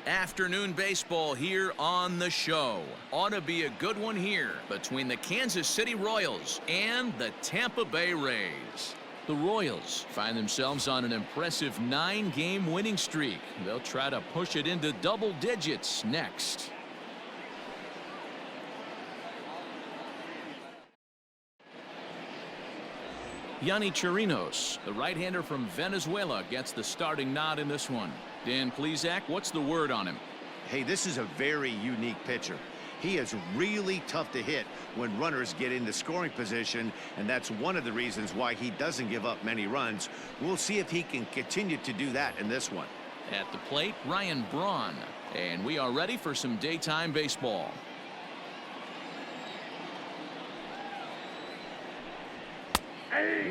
Afternoon baseball here on the show. Ought to be a good one here between the Kansas City Royals and the Tampa Bay Rays. The Royals find themselves on an impressive 9-game winning streak. They'll try to push it into double digits next. Yonny Chirinos, the right-hander from Venezuela, gets the starting nod in this one. Dan Plesac, what's the word on him? Hey, this is a very unique pitcher. He is really tough to hit when runners get into scoring position, and that's one of the reasons why he doesn't give up many runs. We'll see if he can continue to do that in this one. At the plate, Ryan Braun. And we are ready for some daytime baseball.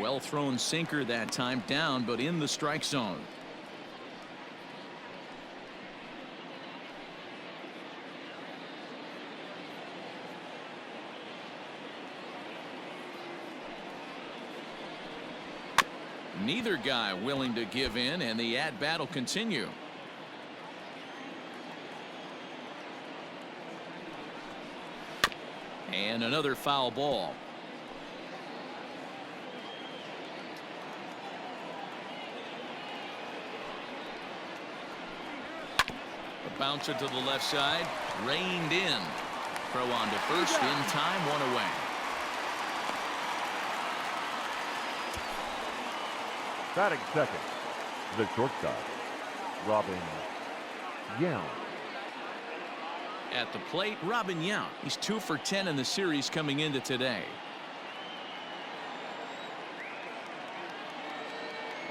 Well thrown sinker that time, down but in the strike zone. Neither guy willing to give in, and the at-bat will continue. And another foul ball. A bouncer to the left side, reined in. Throw on to first, in time, one away. Batting second, the shortstop, Robin Yount. At the plate, Robin Yount. He's 2 for 10 in the series coming into today.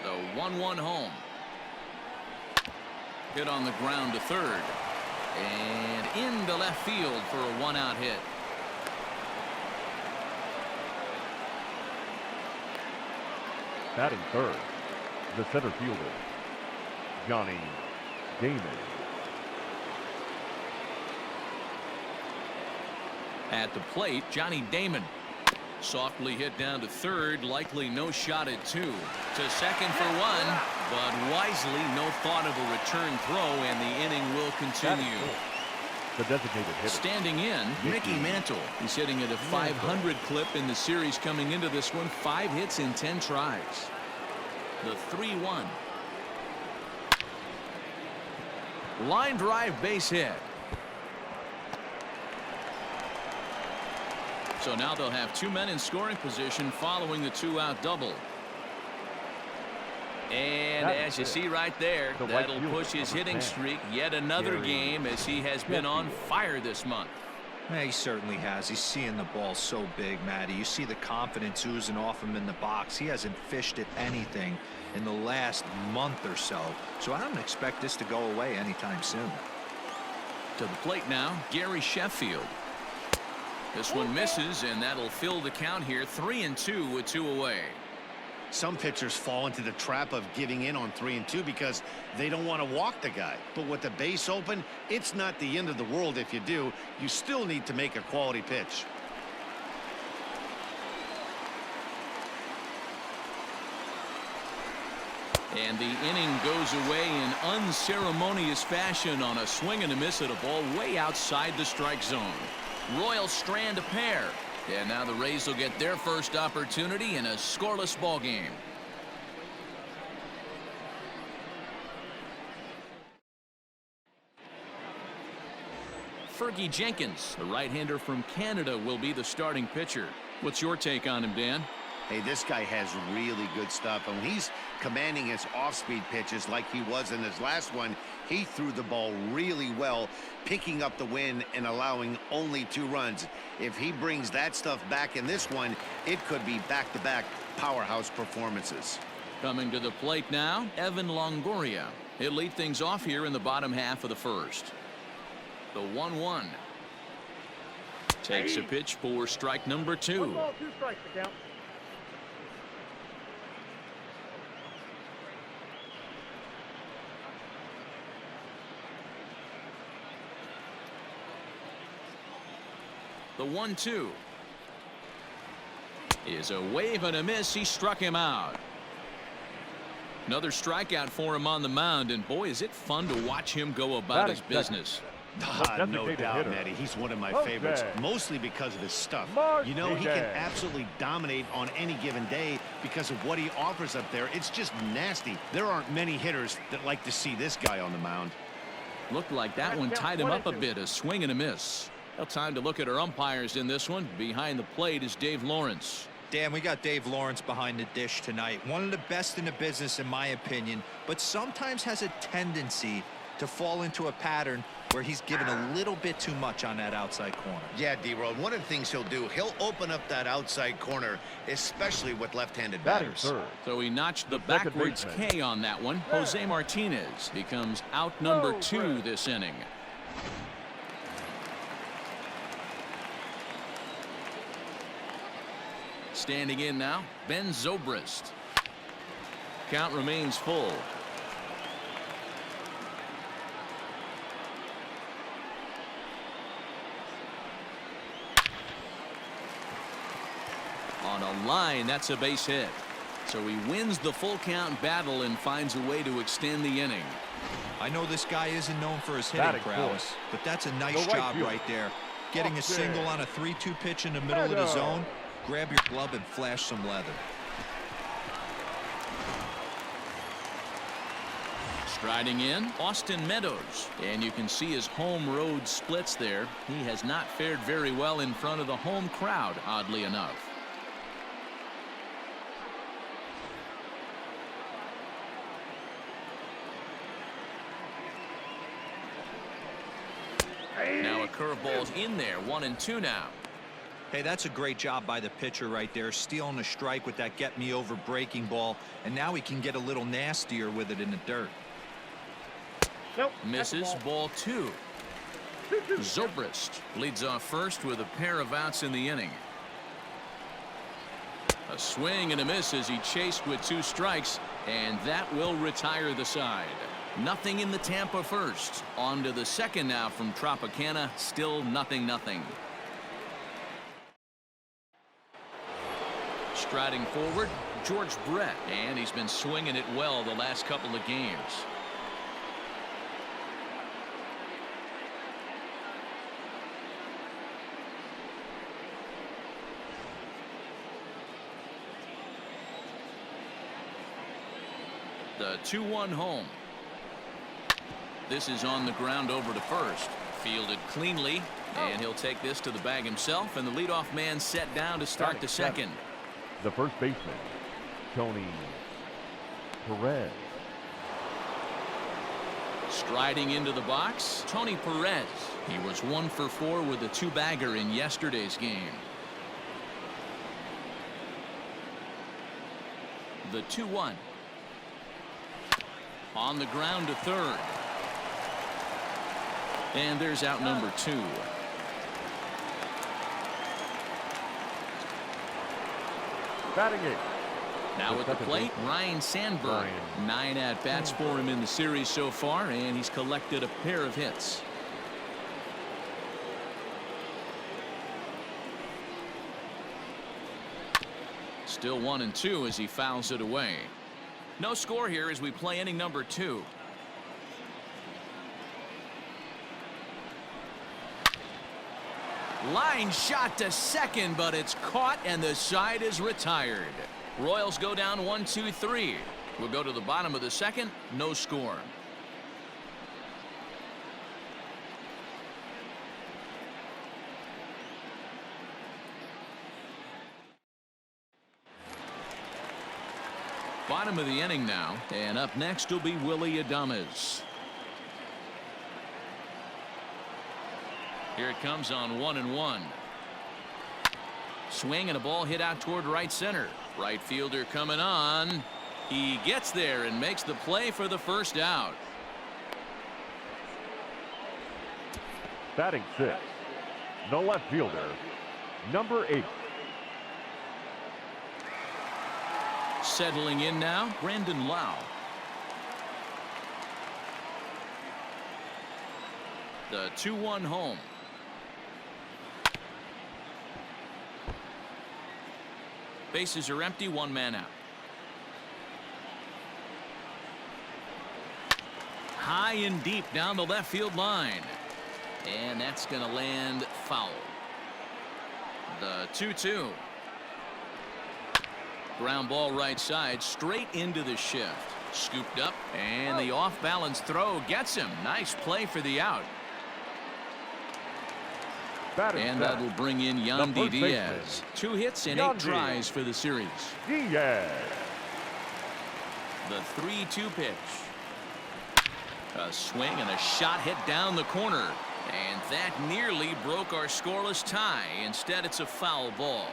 The 1-1 home. Hit on the ground to third. And into left field for a 1-out hit. Batting third, the center fielder, Johnny Damon. At the plate, Johnny Damon. Softly hit down to third, likely no shot at 2. To second for 1, but wisely no thought of a return throw, and the inning will continue. The designated hitter. Standing in, Mickey Mantle. He's hitting at a 500 clip in the series coming into this one. 5 hits in 10 tries. The 3-1. Line drive, base hit. So now they'll have 2 men in scoring position following the 2-out double. And as you see right there, that'll push his hitting streak yet another game, as he has been on fire this month. Yeah, he certainly has. He's seeing the ball so big, Matty. You see the confidence oozing off him in the box. He hasn't fished at anything in the last month or so. So I don't expect this to go away anytime soon. To the plate now, Gary Sheffield. This one misses, and that'll fill the count here. 3-2 with 2 away. Some pitchers fall into the trap of giving in on 3-2 because they don't want to walk the guy. But with the base open, it's not the end of the world if you do. You still need to make a quality pitch. And the inning goes away in unceremonious fashion on a swing and a miss at a ball way outside the strike zone. Royals strand a pair. And now the Rays will get their first opportunity in a scoreless ball game. Fergie Jenkins, the right-hander from Canada, will be the starting pitcher. What's your take on him, Dan? Hey, this guy has really good stuff, and when he's commanding his off-speed pitches like he was in his last one, he threw the ball really well, picking up the win and allowing only 2 runs. If he brings that stuff back in this one, it could be back-to-back powerhouse performances. Coming to the plate now, Evan Longoria. He'll lead things off here in the bottom half of the first. The 1-1. Takes a pitch for strike number 2. 1 ball, 2 strikes to count. The 1-2 is a wave and a miss. He struck him out. Another strikeout for him on the mound, and boy, is it fun to watch him go about his business. No doubt, Matty. He's one of my favorites, mostly because of his stuff. You know, he can absolutely dominate on any given day because of what he offers up there. It's just nasty. There aren't many hitters that like to see this guy on the mound. Looked like that one tied him up a bit, a swing and a miss. Well, time to look at our umpires in this one. Behind the plate is Dave Lawrence. Dan, we got Dave Lawrence behind the dish tonight. One of the best in the business, in my opinion, but sometimes has a tendency to fall into a pattern where he's given a little bit too much on that outside corner. Yeah, D-Road, one of the things he'll do, he'll open up that outside corner, especially with left-handed batters. So he notched the backwards K on that one. Jose Martinez becomes out number 2 this inning. Standing in now, Ben Zobrist. Count remains full. On a line, that's a base hit. So he wins the full count battle and finds a way to extend the inning. I know this guy isn't known for his hitting prowess, but that's a nice job right there. Getting a single on a 3-2 pitch in the middle of the zone. Grab your glove and flash some leather. Striding in, Austin Meadows. And you can see his home road splits there. He has not fared very well in front of the home crowd, oddly enough. Now a curveball's in there, 1-2 now. Hey, that's a great job by the pitcher right there, stealing a strike with that get-me-over breaking ball, and now he can get a little nastier with it in the dirt. Misses, ball 2. Zobrist leads off first with a pair of outs in the inning. A swing and a miss as he chased with 2 strikes, and that will retire the side. Nothing in the Tampa first. On to the second now from Tropicana, still 0-0. Striding forward, George Brett, and he's been swinging it well the last couple of games. The 2-1 home. This is on the ground over to first. Fielded cleanly, and he'll take this to the bag himself, and the leadoff man set down to start the second. The first baseman, Tony Perez. Striding into the box, Tony Perez. He was 1 for 4 with a 2-bagger in yesterday's game. The 2-1. On the ground to third. And there's out number 2. Batting 8. Now at the plate, Ryan Sandberg. 9 at-bats for him in the series so far, and he's collected a pair of hits. Still 1-2 as he fouls it away. No score here as we play inning number 2. Line shot to second, but it's caught and the side is retired. Royals go down 1-2-3. We'll go to the bottom of the second. No score. Bottom of the inning now, and up next will be Willy Adames. Here it comes on 1-1. Swing and a ball hit out toward right center. Right fielder coming on. He gets there and makes the play for the first out. Batting 6. The left fielder, number 8. Settling in now, Brandon Lau. The 2-1 home. Bases are empty, 1 man out. high and deep down the left field line. And that's going to land foul. The 2-2. Ground ball right side, straight into the shift. Scooped up, and the off-balance throw gets him. Nice play for the out. And that'll bring in Yandy Diaz. 2 hits and 8 tries for the series. Diaz. The 3-2 pitch. A swing and a shot hit down the corner. And that nearly broke our scoreless tie. Instead, it's a foul ball.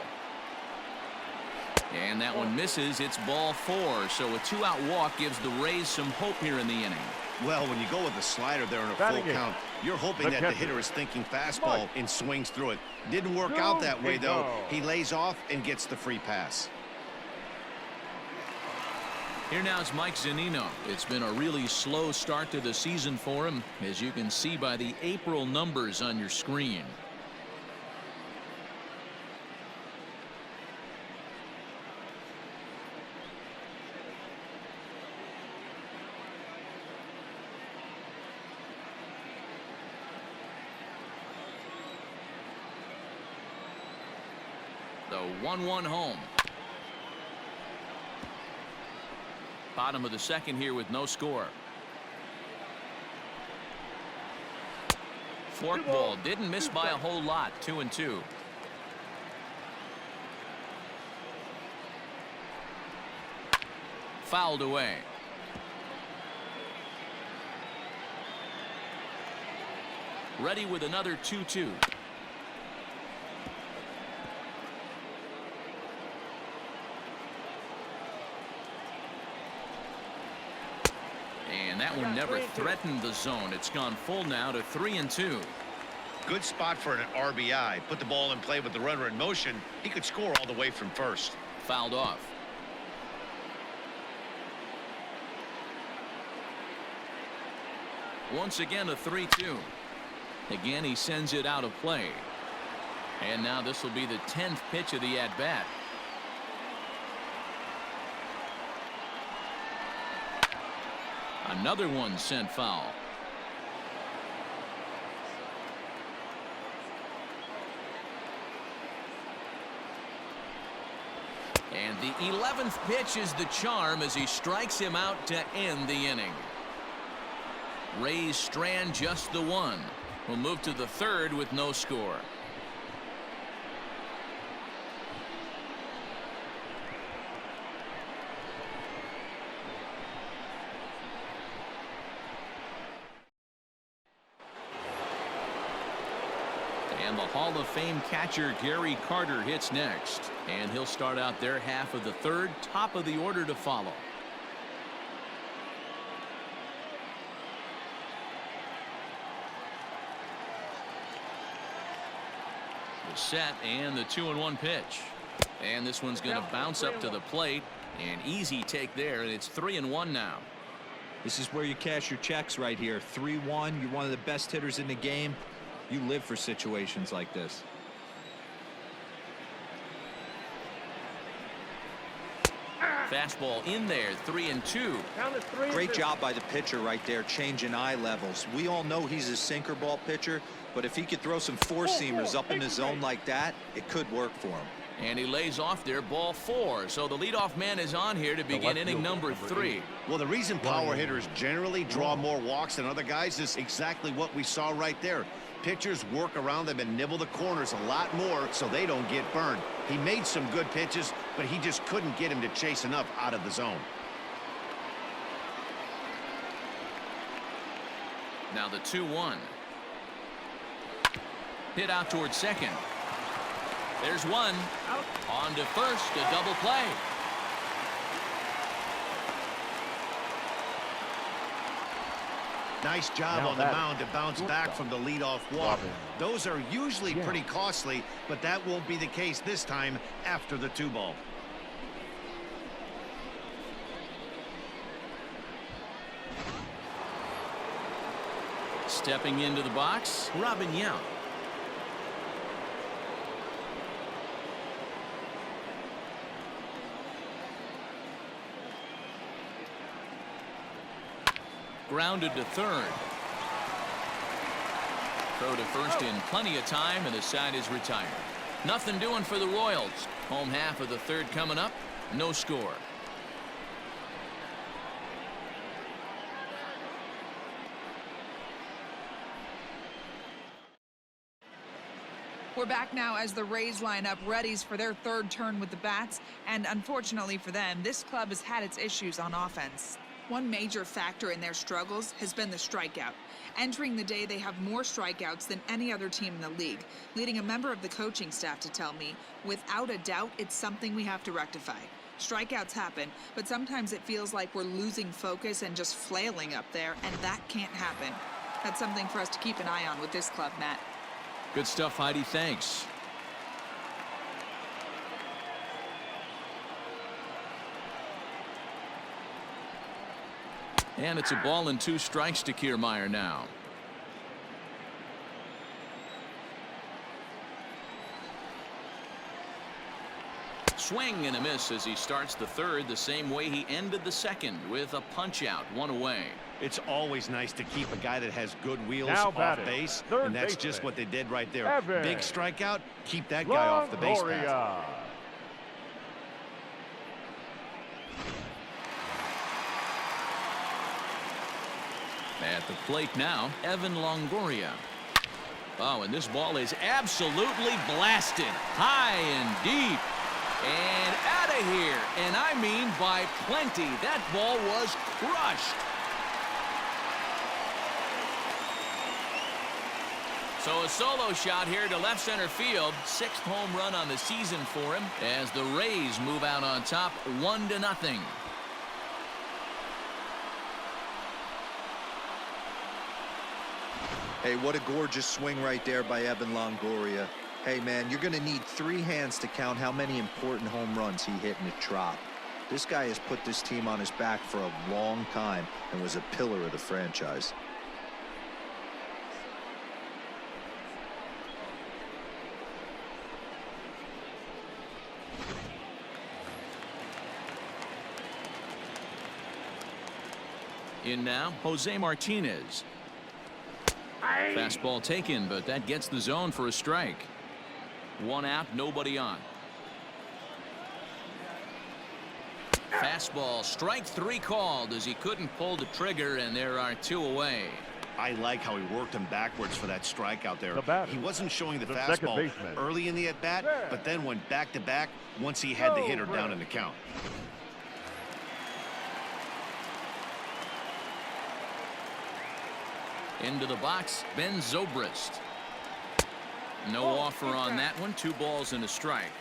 And that one misses. It's ball 4. So a 2-out walk gives the Rays some hope here in the inning. Well, when you go with the slider there in a full count, you're hoping that the hitter is thinking fastball and swings through it. Didn't work out that way, though. He lays off and gets the free pass. Here now is Mike Zunino. It's been a really slow start to the season for him, as you can see by the April numbers on your screen. The 1-1 home. Bottom of the second here with no score. Fork ball didn't miss by a whole lot. 2-2. Fouled away. Ready with another 2-2. And that one never threatened the zone. It's gone full now to 3-2. Good spot for an RBI. Put the ball in play with the runner in motion. He could score all the way from first. Fouled off. Once again a 3-2. Again he sends it out of play. And now this will be the 10th pitch of the at-bat. Another one sent foul. And the 11th pitch is the charm as he strikes him out to end the inning. Rays strand just the one. We'll move to the third with no score. And the Hall of Fame catcher Gary Carter hits next. And he'll start out their half of the third, top of the order to follow. The set and the 2-1 pitch. And this one's going to bounce up to the plate. An easy take there, and it's 3-1 now. This is where you cash your checks right here. 3-1. You're one of the best hitters in the game. You live for situations like this. Fastball in there, 3-2. Great job by the pitcher right there, changing eye levels. We all know he's a sinker ball pitcher, but if he could throw some four-seamers up in the zone like that, it could work for him. And he lays off there, ball 4. So the leadoff man is on here to begin inning number 3. Well, the reason power hitters generally draw more walks than other guys is exactly what we saw right there. Pitchers work around them and nibble the corners a lot more so they don't get burned. He made some good pitches, but he just couldn't get him to chase enough out of the zone. Now the 2-1. Hit out towards second. There's one. Out. On to first, a double play. Nice job on the mound to bounce back from the leadoff walk. Those are usually pretty costly, but that won't be the case this time after the 2-ball. Stepping into the box, Robin Yount. grounded to third. Throw to first in plenty of time, and the side is retired. Nothing doing for the Royals. Home half of the third coming up. No score. We're back now as the Rays line up readies for their third turn with the bats, and unfortunately for them, this club has had its issues on offense. One major factor in their struggles has been the strikeout. Entering the day, they have more strikeouts than any other team in the league, leading a member of the coaching staff to tell me, without a doubt, it's something we have to rectify. Strikeouts happen, but sometimes it feels like we're losing focus and just flailing up there, and that can't happen. That's something for us to keep an eye on with this club, Matt. Good stuff, Heidi. Thanks. And it's a ball and 2 strikes to Kiermaier now. Swing and a miss as he starts the third the same way he ended the second, with a punch out, 1 away. It's always nice to keep a guy that has good wheels Now off batting, base, third and that's baseman, just what they did right there. Evan Big strikeout, keep that guy off the base path. Longoria. At the plate now, Evan Longoria. Oh, and this ball is absolutely blasted. High and deep. And out of here. And I mean by plenty. That ball was crushed. So a solo shot here to left center field. 6th home run on the season for him as the Rays move out on top 1-0. Hey, what a gorgeous swing right there by Evan Longoria. Hey, man, you're going to need 3 hands to count how many important home runs he hit in the Trop. This guy has put this team on his back for a long time and was a pillar of the franchise. In now, Jose Martinez. Fastball taken, but that gets the zone for a strike. 1 out, nobody on. Fastball, strike 3 called as he couldn't pull the trigger, and there are 2 away. I like how he worked him backwards for that strikeout there. batter, He wasn't showing the second fastball baseman, early in the at-bat, yeah, but then went back-to-back once he had the hitter down in the count. Into the box, Ben Zobrist. No offer on that one. 2 balls and a strike.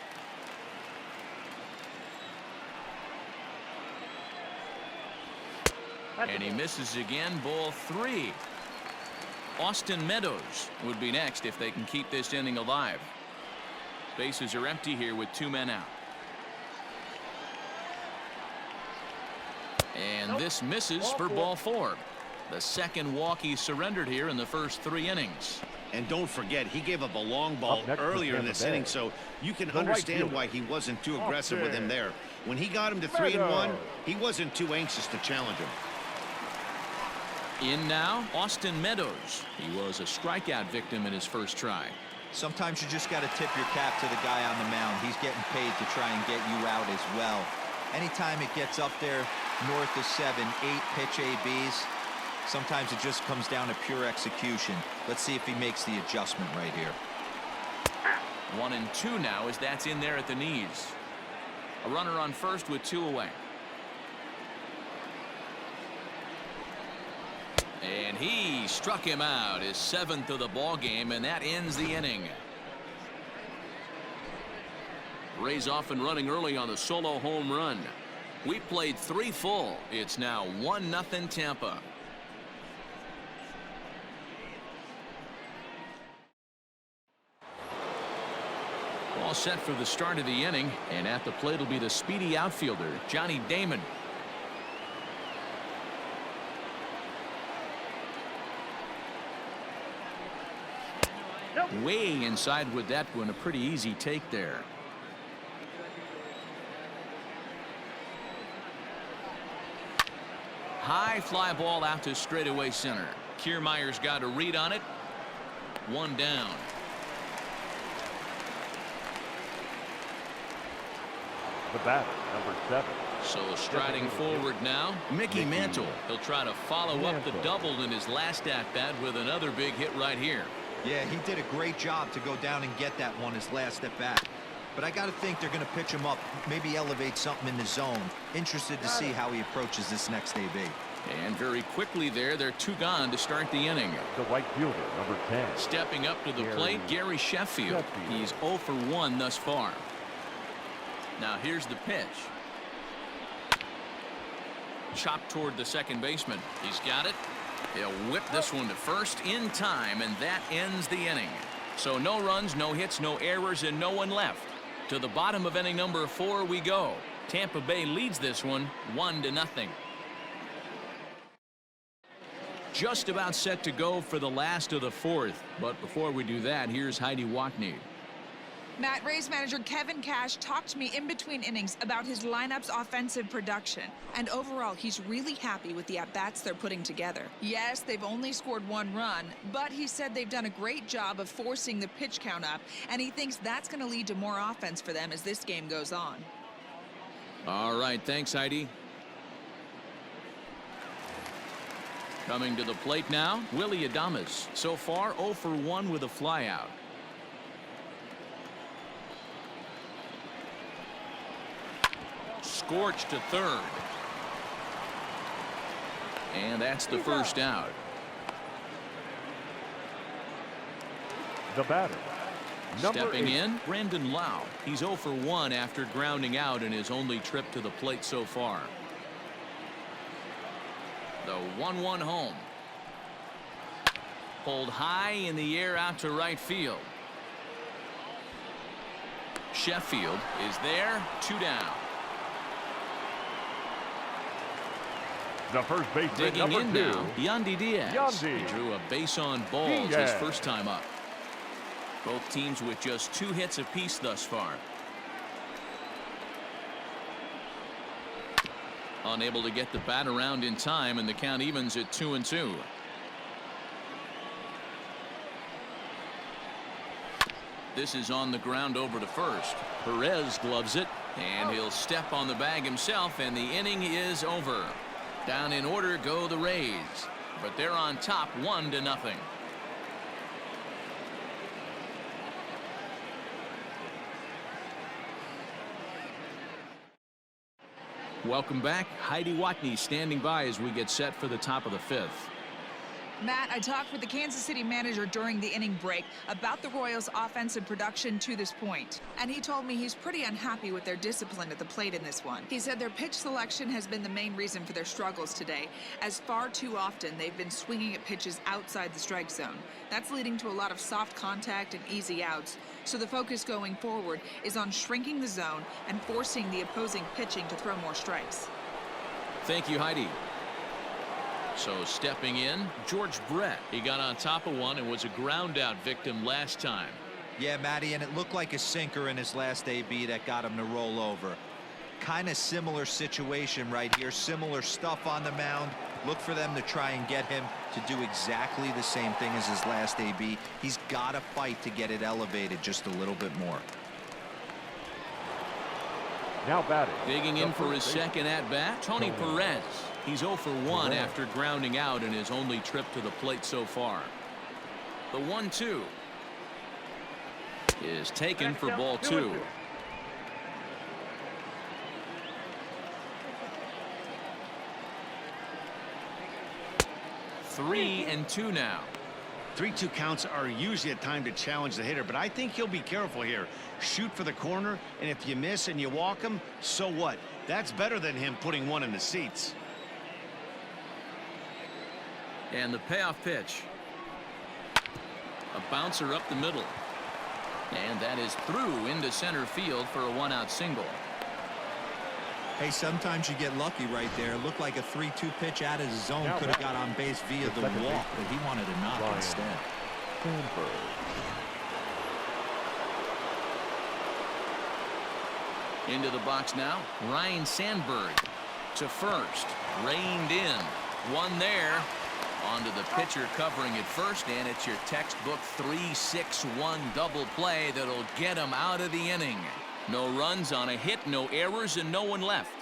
And he misses again. Ball 3. Austin Meadows would be next if they can keep this inning alive. Bases are empty here with 2 men out. And this misses for ball 4. The second walk he surrendered here in the first 3 innings. And don't forget, he gave up a long ball earlier in this inning, so you can understand why he wasn't too aggressive with him there. When he got him to 3-1, he wasn't too anxious to challenge him. In now, Austin Meadows. He was a strikeout victim in his first try. Sometimes you just got to tip your cap to the guy on the mound. He's getting paid to try and get you out as well. Anytime it gets up there north of 7, 8 pitch ABs, sometimes it just comes down to pure execution. Let's see if he makes the adjustment right here. 1-2 now as that's in there at the knees. A runner on first with 2 away. And he struck him out, his 7th of the ball game, and that ends the inning. Rays off and running early on the solo home run. We played 3 full. It's now 1-0 Tampa. All set for the start of the inning, and at the plate will be the speedy outfielder, Johnny Damon. Way inside with that one, a pretty easy take there. High fly ball out to straightaway center. Kiermaier's got a read on it. One down. The batter, number 7. So striding forward now, Mickey Mantle. He'll try to follow up the double in his last at-bat with another big hit right here. Yeah, he did a great job to go down and get that one his last at-bat. But I got to think they're going to pitch him up, maybe elevate something in the zone. Interested to see how he approaches this next AB. And very quickly there, they're 2 gone to start the inning. The right fielder, number 10. Stepping up to the plate, Gary Sheffield. He's 0 for 1 thus far. Now here's the pitch. Chopped toward the second baseman. He's got it. He'll whip this one to first in time, and that ends the inning. So no runs, no hits, no errors, and no one left. To the bottom of inning number 4 we go. Tampa Bay leads this one 1-0. Just about set to go for the last of the 4th. But before we do that, here's Heidi Watney. Matt, Rays manager Kevin Cash talked to me in between innings about his lineup's offensive production. And overall, he's really happy with the at-bats they're putting together. Yes, they've only scored 1 run, but he said they've done a great job of forcing the pitch count up, and he thinks that's going to lead to more offense for them as this game goes on. All right, thanks, Heidi. Coming to the plate now, Willie Adames. So far, 0 for 1 with a flyout. Scorched to third. And that's the first out. The batter, number Stepping 8. in, Brandon Lau. He's 0 for 1 after grounding out in his only trip to the plate so far. The 1-1 home. Pulled high in the air out to right field. Sheffield is there, 2 down. The first baseman, Digging number in 2. now, Yandy Diaz. Yandy. He drew a base on balls his first time up. Both teams with just 2 hits apiece thus far. Unable to get the bat around in time, and the count evens at 2-2. This is on the ground over to first. Perez gloves it, and he'll step on the bag himself, and the inning is over. Down in order go the Rays, but they're on top 1-0. Welcome back. Heidi Watney standing by as we get set for the top of the 5th. Matt, I talked with the Kansas City manager during the inning break about the Royals' offensive production to this point, and he told me he's pretty unhappy with their discipline at the plate in this one. He said their pitch selection has been the main reason for their struggles today, as far too often they've been swinging at pitches outside the strike zone. That's leading to a lot of soft contact and easy outs, so the focus going forward is on shrinking the zone and forcing the opposing pitching to throw more strikes. Thank you, Heidi. So stepping in, George Brett. He got on top of one and was a ground out victim last time. Yeah, Matty, and it looked like a sinker in his last AB that got him to roll over. Kind of similar situation right here. Similar stuff on the mound. Look for them to try and get him to do exactly the same thing as his last AB. He's got to fight to get it elevated just a little bit more. Now batting. Digging in for his second at-bat, Tony Perez. He's 0 for 1 after grounding out in his only trip to the plate so far. The 1-2 is taken for ball 2. Three and 2 now. 3-2 counts are usually a time to challenge the hitter, but I think he'll be careful here. Shoot for the corner, and if you miss and you walk him, so what? That's better than him putting one in the seats. And the payoff pitch. A bouncer up the middle. And that is through into center field for a 1-out single. Hey, sometimes you get lucky right there. It looked like a 3-2 pitch out of his zone. Could have got on base via the walk, but he wanted to knock instead. Into the box now, Ryan Sandberg to first, reined in. One there. Onto the pitcher covering it first, and it's your textbook 3-6-1 double play that'll get him out of the inning. No runs on a hit, no errors, and no one left.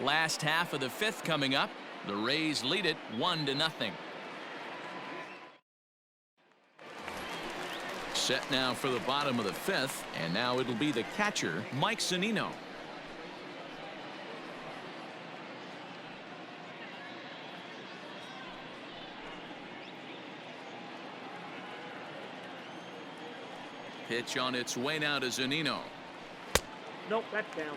Last half of the fifth coming up. The Rays lead it 1-0. Set now for the bottom of the fifth, and now it'll be the catcher, Mike Zunino. Pitch on its way now to Zunino. Nope, that's down.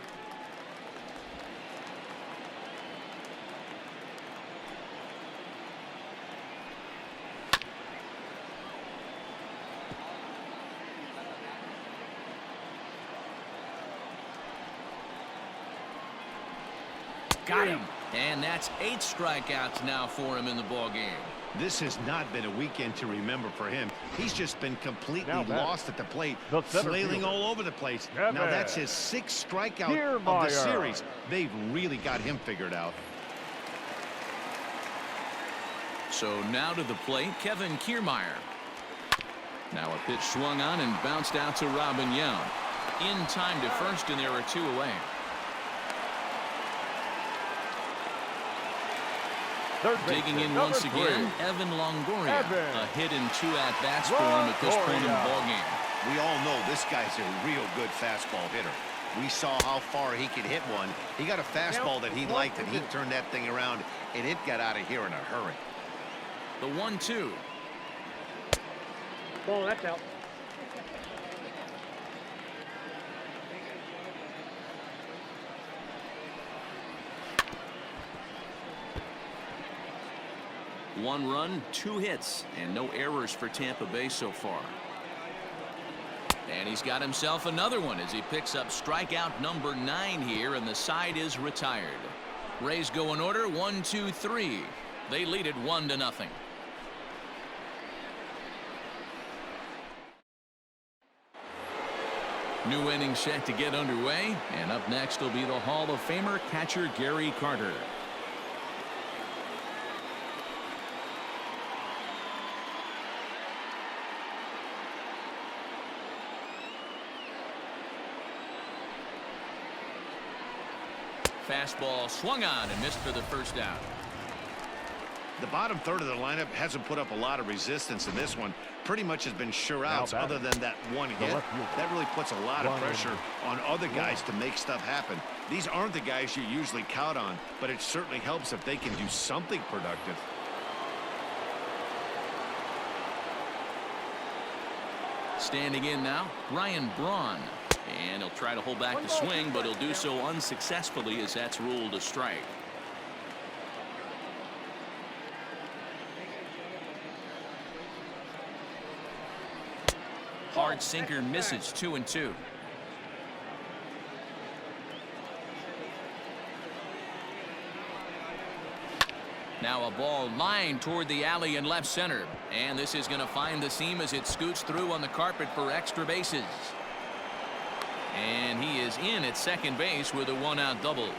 Got him. And that's 8 strikeouts now for him in the ballgame. This has not been a weekend to remember for him. He's just been completely Now back. lost at the plate, The center flailing fielder. all over the place. Kevin. Now that's his 6th strikeout of Kiermaier. the series. They've really got him figured out. So now to the plate, Kevin Kiermaier. Now a pitch swung on and bounced out to Robin Yount. In time to first, and there are 2 away. Third Digging baseman, in number once 3. again, Evan Longoria. Evan. A hit in 2 at-bats for him at this point in the Longoria. ballgame. We all know this guy's a real good fastball hitter. We saw how far he could hit one. He got a fastball that he liked, and he turned that thing around, and it got out of here in a hurry. The 1-2. Ball, that's out. One run, 2 hits, and no errors for Tampa Bay so far. And he's got himself another one as he picks up strikeout number 9 here, and the side is retired. Rays go in order, 1, 2, 3. They lead it 1-0. New inning set to get underway, and up next will be the Hall of Famer catcher Gary Carter. Fastball swung on and missed for the first out. The bottom third of the lineup hasn't put up a lot of resistance in this one. Pretty much has been sure outs back. other than that one hit. left fielder. That really puts a lot of Ryan. pressure on other guys to make stuff happen. These aren't the guys you usually count on, but it certainly helps if they can do something productive. Standing in now, Ryan Braun. And he'll try to hold back the swing, but he'll do so unsuccessfully as that's ruled a strike. Hard sinker misses, 2-2. Now a ball lined toward the alley in left center. And this is going to find the seam as it scoots through on the carpet for extra bases. And he is in at second base with a 1-out double.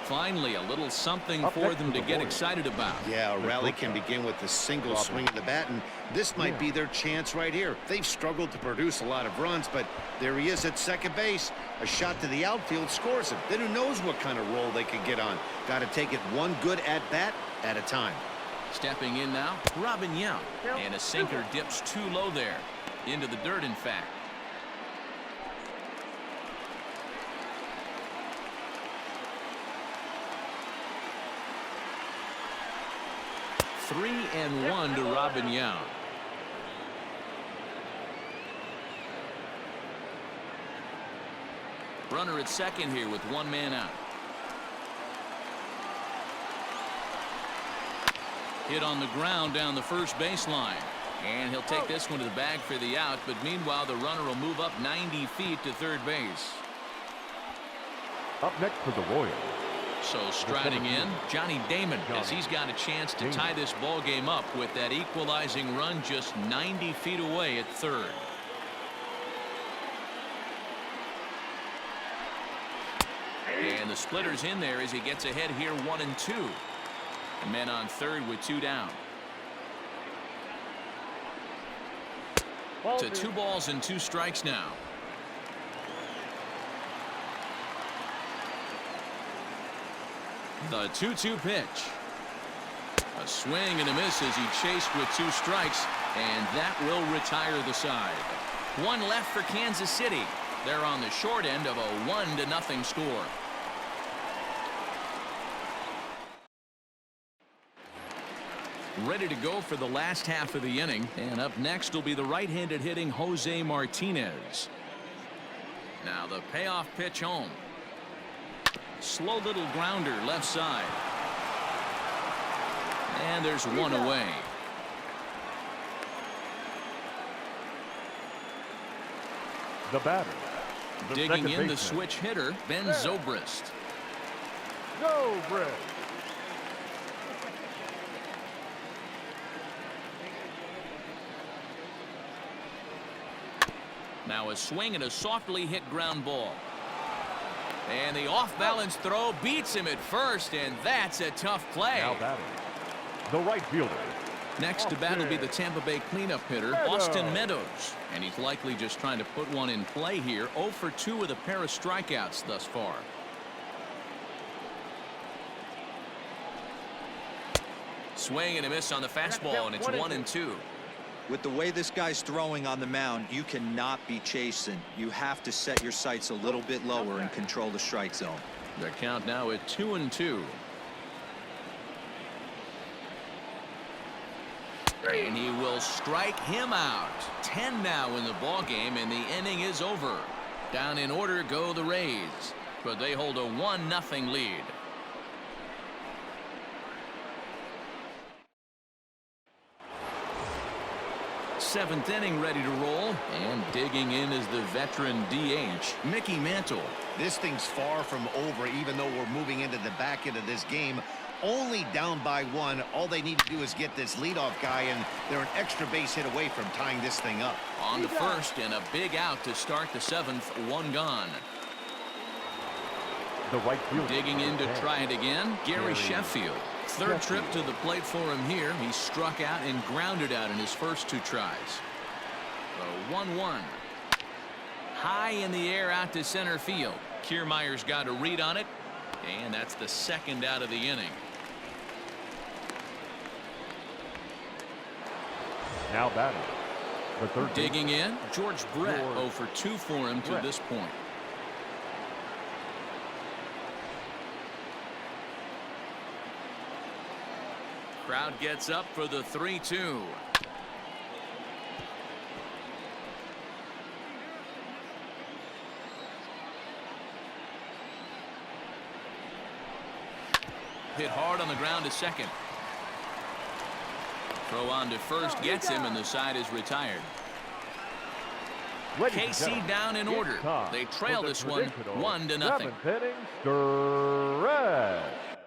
Finally, a little something Up for next them is to the get Warriors. excited about. Yeah, a rally can begin with a single swing of the bat, and this might be their chance right here. They've struggled to produce a lot of runs, but there he is at second base. A shot to the outfield scores him. Then who knows what kind of roll they could get on. Got to take it one good at-bat at a time. Stepping in now, Robin Yount. And a sinker dips too low there. Into the dirt, in fact. Three and one to Robin Yount. Runner at second here with 1 man out. Hit on the ground down the first baseline. And he'll take this one to the bag for the out, but meanwhile the runner will move up 90 feet to third base. Up next for the Royals. So striding in, Johnny Damon, as he's got a chance to tie this ball game up with that equalizing run just 90 feet away at third. And the splitter's in there as he gets ahead here 1-2. Men on third with 2 down. Ball To two. 2 balls and 2 strikes now. The 2-2 pitch. A swing and a miss as he chased with 2 strikes, and that will retire the side. 1 left for Kansas City. They're on the short end of a 1-0 score. Ready to go for the last half of the inning, and up next will be the right-handed hitting Jose Martinez. Now the payoff pitch home. Slow little grounder left side. And there's 1 away. The batter. The Digging second in the baseman, switch hitter, Ben Zobrist. Zobrist. Now a swing and a softly hit ground ball. And the off-balance throw beats him at first, and that's a tough play. Now batting. The right fielder. Next to bat will be the Tampa Bay cleanup hitter, Austin Meadows. And he's likely just trying to put one in play here. 0 for 2 with a pair of strikeouts thus far. Swing and a miss on the fastball, and it's 1-2. With the way this guy's throwing on the mound, you cannot be chasing. You have to set your sights a little bit lower and control the strike zone. The count now at 2-2. And he will strike him out. 10 now in the ball game, and the inning is over. Down in order go the Rays, but they hold a 1-0 lead. Seventh inning ready to roll, and digging in is the veteran DH, Mickey Mantle. This thing's far from over, even though we're moving into the back end of this game. Only down by 1. All they need to do is get this leadoff guy, and they're an extra base hit away from tying this thing up. On to first, and a big out to start the 7th. 1 gone. The right fielder. Digging in to try it again, Gary Sheffield. Third trip Sheffield. to the plate for him here. He struck out and grounded out in his first 2 tries. The 1-1. High in the air out to center field. Kiermaier's got a read on it, and that's the 2nd out of the inning. Now batting. The third Digging in, George Brett. George 0 for 2 for him to Brett. this point. Crowd gets up for the 3-2. Hit hard on the ground to second. Throw on to first gets him, and the side is retired. Ladies and KC gentlemen, down in it's order. time They for trail the this one traditional 1-0. seventh inning stretch.